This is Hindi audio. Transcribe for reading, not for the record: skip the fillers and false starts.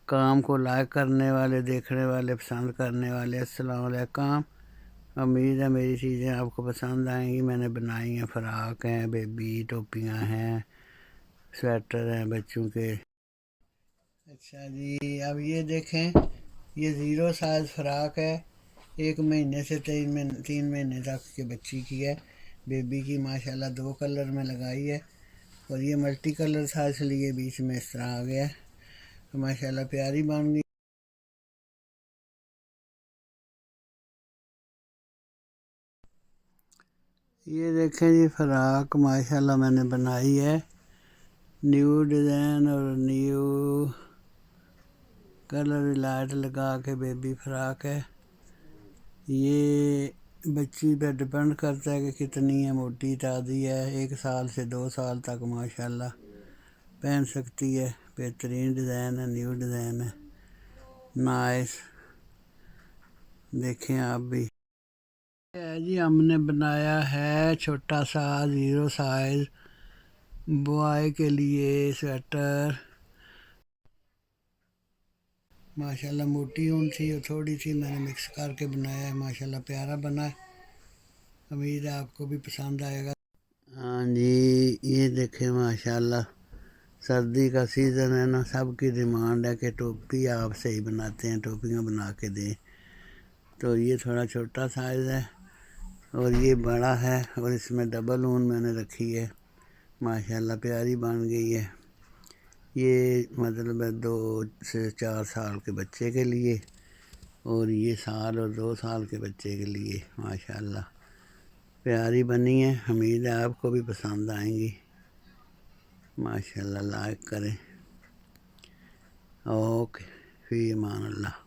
काम को लाइक करने वाले, देखने वाले, पसंद करने वाले, अस्सलाम वालेकुम। उम्मीद है मेरी चीज़ें आपको पसंद आएंगी। मैंने बनाई हैं, फ़्राक हैं, बेबी टोपियां हैं, स्वेटर हैं बच्चों के। अच्छा जी, अब ये देखें, ये 0 साइज़ फ़्राक है। 1 महीने से 3 महीने तक के बच्ची की है। बेबी की माशाल्लाह 2 कलर में लगाई है और ये मल्टी कलर था, इसलिए बीच में इस तरह आ गया है। तो माशाल्लाह प्यारी बन गई। ये देखें जी, फ़्राक माशाल्लाह मैंने बनाई है। न्यू डिज़ाइन और न्यू कलर लाइट लगा के बेबी फ़्राक है। ये बच्ची पे डिपेंड करता है कि कितनी है, मोटी ताज़ी है। 1 साल से 2 साल तक माशाल्लाह पहन सकती है। बेहतरीन डिज़ाइन है, न्यू डिज़ाइन है, नाइस। देखें आप भी। जी हमने बनाया है छोटा सा 0 साइज़ बॉय के लिए स्वेटर। माशाल्लाह मोटी ऊन थी और थोड़ी सी मैंने मिक्स करके बनाया है। माशाल्लाह प्यारा बना है। उम्मीद है आपको भी पसंद आएगा। हाँ जी, ये देखें माशाल्लाह, सर्दी का सीज़न है ना, सबकी डिमांड है कि टोपी आप सही बनाते हैं, टोपियाँ बना के दें। तो ये थोड़ा छोटा साइज़ है और ये बड़ा है और इसमें डबल ऊन मैंने रखी है। माशाल्लाह प्यारी बन गई है। ये मतलब है 2 से 4 साल के बच्चे के लिए और ये साल और 2 साल के बच्चे के लिए। माशाल्लाह प्यारी बनी है। उम्मीद है आपको भी पसंद आएंगी। माशाल्लाह लाइक करें। ओके, फ़ी अमान अल्लाह।